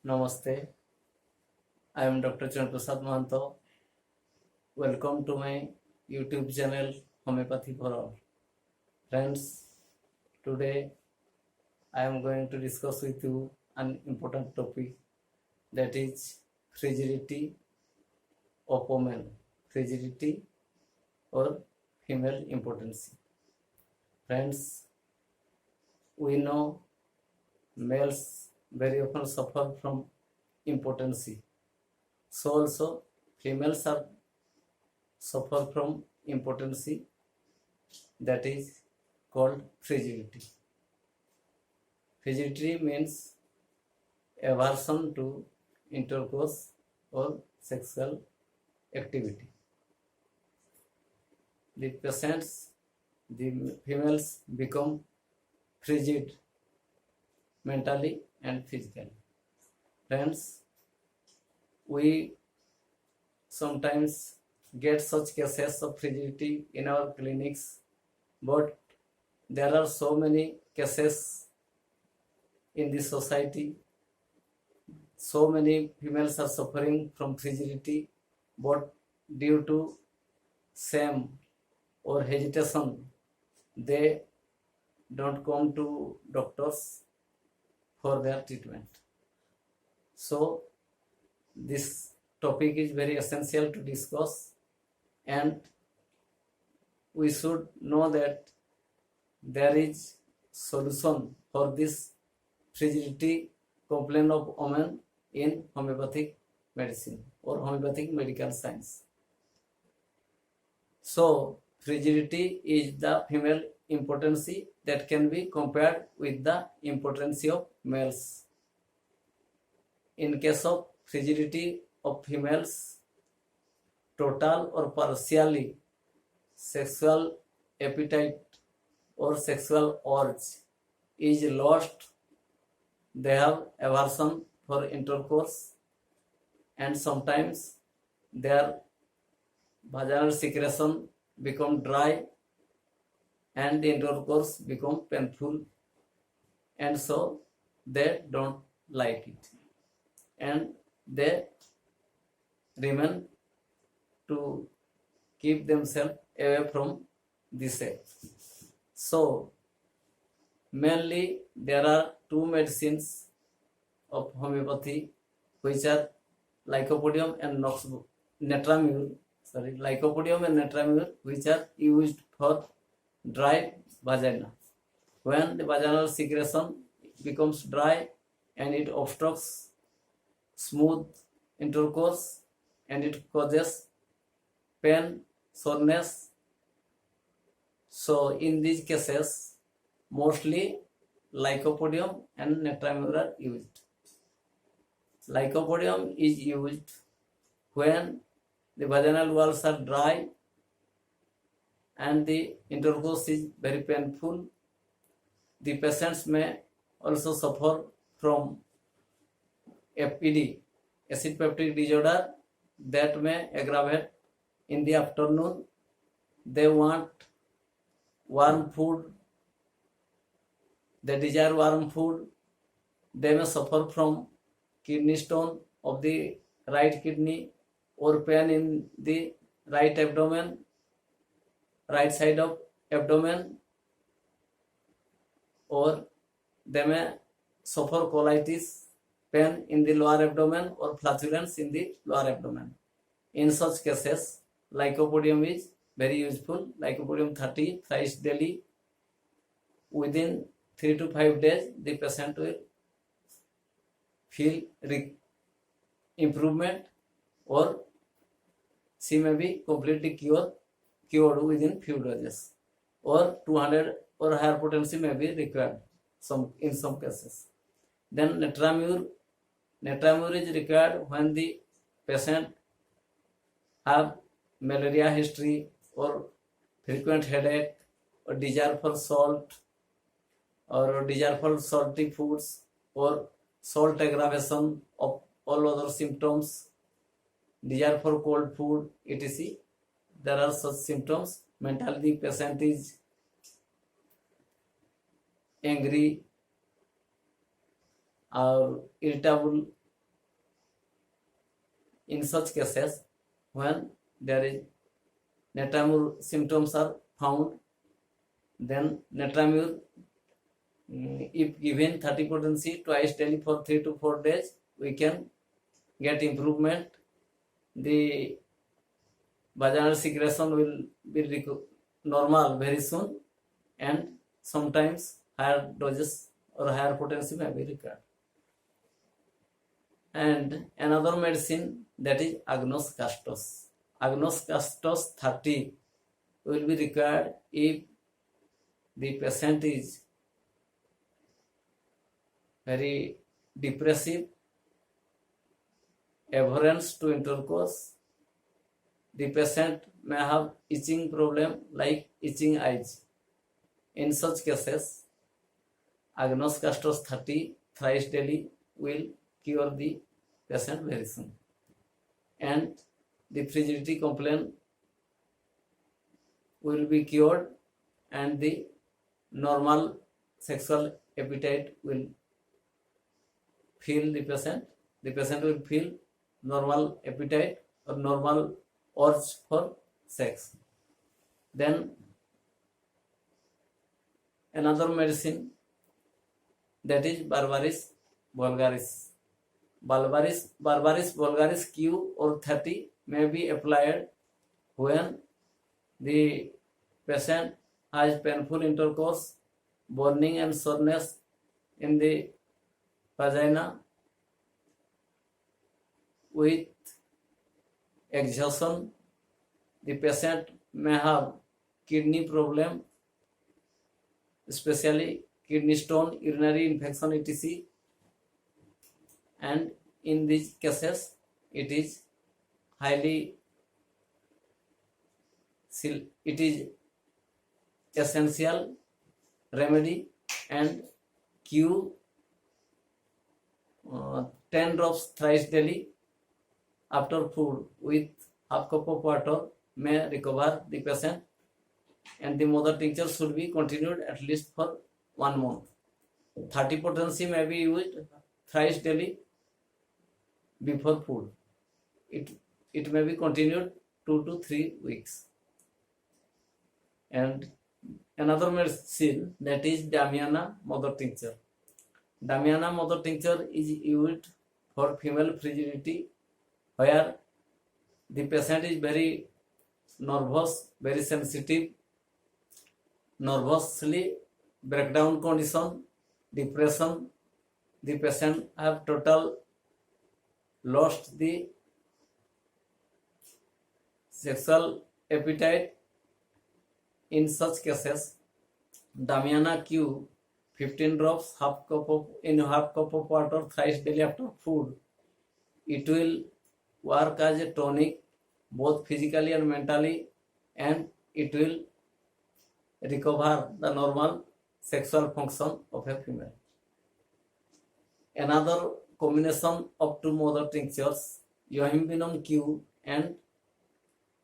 Namaste. I am Dr. Chan Prasad Mahanto. Welcome to my YouTube channel Homeopathy for All. Friends, today I am going to discuss with you an important topic, that is frigidity of women, frigidity or female impotency. Friends, we know males very often suffer from impotency. So also females are suffer from impotency, that is called frigidity. Frigidity means aversion to intercourse or sexual activity. The patients, the females become frigid mentally and physically. Friends, we sometimes get such cases of frigidity in our clinics, but there are so many cases in the society. So many females are suffering from frigidity, but due to shame or hesitation, they don't come to doctors for their treatment. So this topic is very essential to discuss, and we should know that there is solution for this frigidity complaint of women in homeopathic medicine or homeopathic medical science. So frigidity is the female impotency that can be compared with the impotency of males. In case of frigidity of females, total or partially sexual appetite or sexual urge is lost. They have aversion for intercourse, and sometimes their vaginal secretion become dry and the intercourse become painful, and so they don't like it and they remain to keep themselves away from this act. So mainly there are two medicines of homeopathy which are Lycopodium and Netramur, Lycopodium and Netramur, which are used for dry vagina. When the vaginal secretion becomes dry and it obstructs smooth intercourse and it causes pain, soreness. So in these cases, mostly Lycopodium and Netramur are used. Lycopodium is used when the vaginal walls are dry and the intercourse is very painful. The patients may also suffer from FPD, acid peptic disorder, that may aggravate in the afternoon. They want warm food, they desire warm food. They may suffer from kidney stone of the right kidney or pain in the right abdomen, right side of abdomen, or they may suffer colitis, pain in the lower abdomen, or flatulence in the lower abdomen. In such cases, Lycopodium is very useful. Lycopodium 30 thrice daily. Within 3 to 5 days, the patient will feel improvement, or she may be completely cured within few doses, or 200 or higher potency may be required in some cases. Then Netramur is required when the patient have malaria history or frequent headache or desire for salt or desire for salty foods or salt aggravation of all other symptoms, desire for cold food, etc. There are such symptoms. Mentally the patient is angry or irritable In such cases, when there is Netamur symptoms are found, then Netamur, if given 30 potency twice daily for 3 to 4 days, we can get improvement. The vaginal secretion will be normal very soon, and sometimes higher doses or higher potency may be required. And another medicine, that is Agnus Castos. Agnus Castos 30 will be required if the patient is very depressive, abhorrence to intercourse. The patient may have itching problem like itching eyes. In such cases, Agnus Castos 30 thrice daily will cure the patient very soon. And the frigidity complaint will be cured, and the normal sexual appetite will feel the patient. The patient will feel normal appetite or normal urge for sex. Then another medicine, that is Barbaris vulgaris. Barbaris vulgaris Q or 30 may be applied when the patient has painful intercourse, burning and soreness in the vagina with exhaustion. The patient may have kidney problem, especially kidney stone, urinary infection, etc. And in these cases, it is essential remedy, and Q 10 drops thrice daily after food with half cup of water may recover the patient, and the mother tincture should be continued at least for 1 month. 30 potency may be used thrice daily before food. It may be continued 2 to 3 weeks. And another medicine, that is Damiana mother tincture. Damiana mother tincture is used for female frigidity, where the patient is very nervous, very sensitive, nervously breakdown condition, depression. The patient have total lost the sexual appetite. In such cases, Damiana Q 15 drops half cup of water thrice daily after food. It will work as a tonic both physically and mentally, and it will recover the normal sexual function of a female. Another combination of 2 mother tinctures, Yohimbinum Q and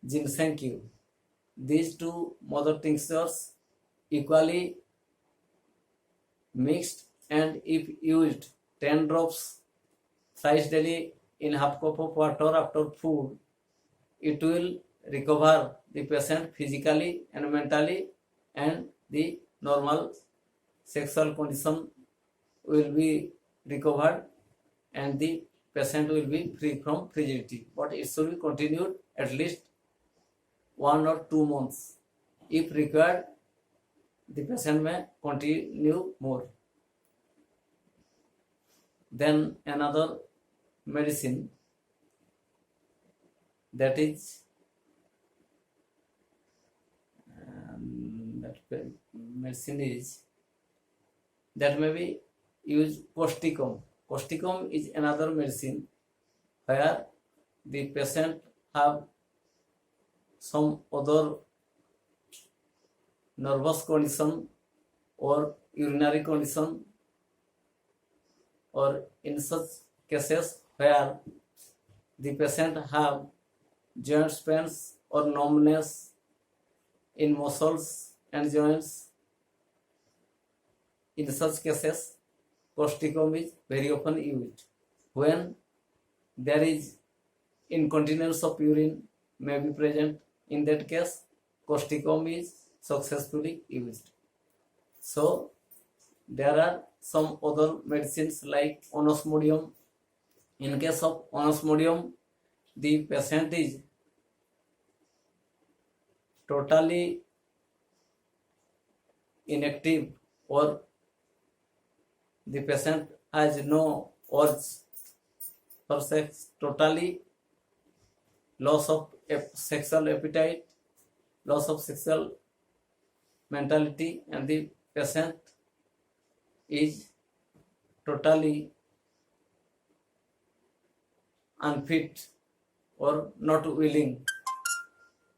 Ginseng Q. These 2 mother tinctures equally mixed, and if used 10 drops thrice daily in half cup of water after food, it will recover the patient physically and mentally, and the normal sexual condition will be recovered, and the patient will be free from frigidity. But it should be continued at least 1 or 2 months. If required, the patient may continue more. Then another medicine, that is that may be used Posticum. Posticum is another medicine where the patient have some other nervous condition or urinary condition, or in such cases where the patient have joint pains or numbness in muscles and joints. In such cases, Posticum is very often used. When there is incontinence of urine may be present. In that case, Costicom is successfully used. So there are some other medicines like Onosmodium. In case of Onosmodium, the patient is totally inactive, or the patient has no urge for sex, totally loss of sexual appetite, loss of sexual mentality, and the patient is totally unfit or not willing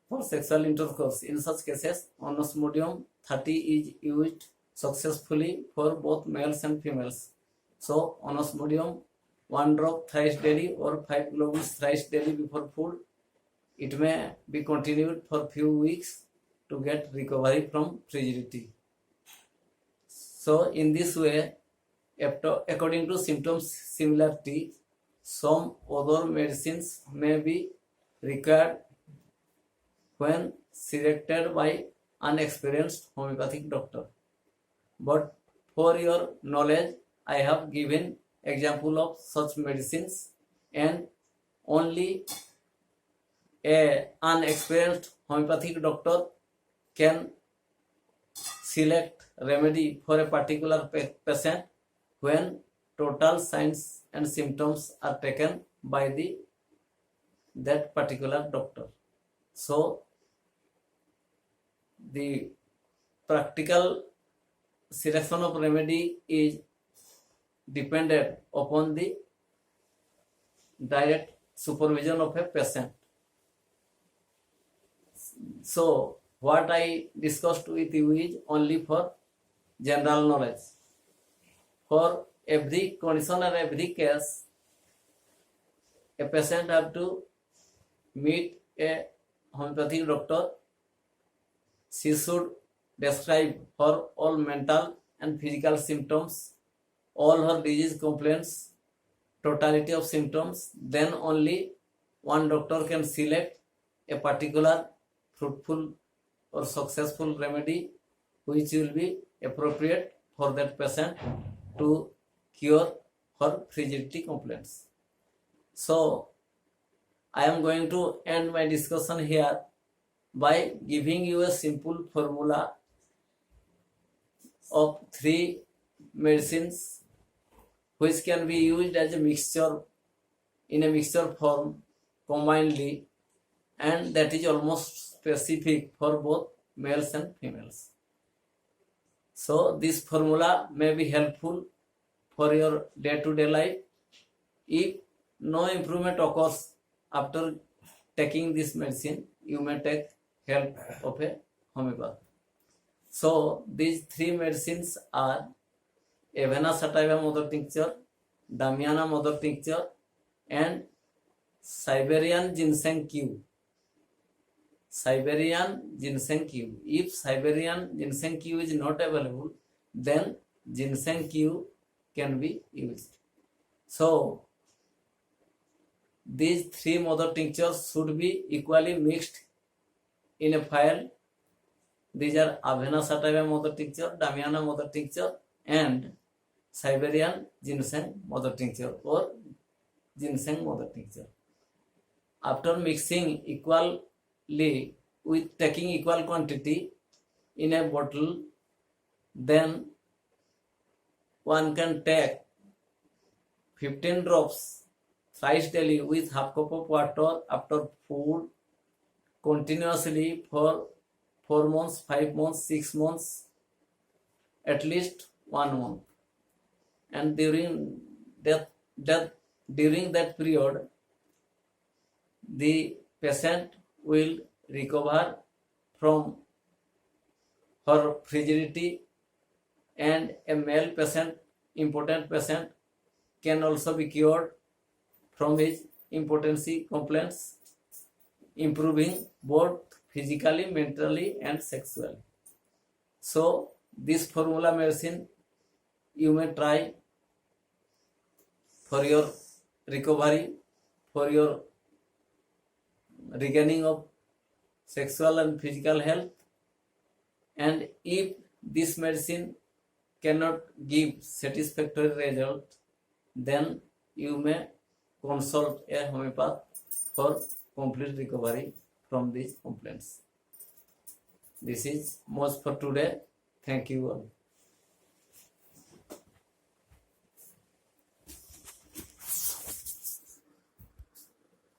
for sexual intercourse. In such cases, Onosmodium 30 is used successfully for both males and females. So, Onosmodium 1 drop thrice daily or 5 globules thrice daily before food. It may be continued for few weeks to get recovery from frigidity. So, in this way, according to symptoms similarity, some other medicines may be required when selected by an experienced homeopathic doctor. But for your knowledge, I have given example of such medicines, and only an experienced homeopathic doctor can select remedy for a particular patient when total signs and symptoms are taken by that particular doctor. So the practical selection of remedy is dependent upon the direct supervision of a patient. So what I discussed with you is only for general knowledge. For every condition or every case, a patient have to meet a homeopathic doctor. She should describe her all mental and physical symptoms, all her disease complaints, totality of symptoms. Then only one doctor can select a particular fruitful or successful remedy which will be appropriate for that patient to cure her frigidity complaints. So I am going to end my discussion here by giving you a simple formula of 3 medicines which can be used as a mixture, in a mixture form combinedly, and that is almost specific for both males and females. So this formula may be helpful for your day-to-day life. If no improvement occurs after taking this medicine, you may take help of a homeopath. So these 3 medicines are Avena sativa mother tincture, Damiana mother tincture, and Siberian ginseng Q. Siberian ginseng Q. If Siberian ginseng Q is not available, then ginseng Q can be used. So these 3 mother tinctures should be equally mixed in a phial. These are Avena sativa mother tincture, Damiana mother tincture, and Siberian ginseng mother tincture or ginseng mother tincture. After mixing equally with taking equal quantity in a bottle, then one can take 15 drops thrice daily with half cup of water after food continuously for 4 months, 5 months, 6 months, at least 1 month. And during that period, the patient will recover from her frigidity, and a male patient, impotent patient, can also be cured from his impotency complaints, improving both physically, mentally, and sexually. So this formula medicine you may try for your recovery, for your regaining of sexual and physical health. And if this medicine cannot give satisfactory result, then you may consult a homeopath for complete recovery from these complaints. This is most for today. Thank you all.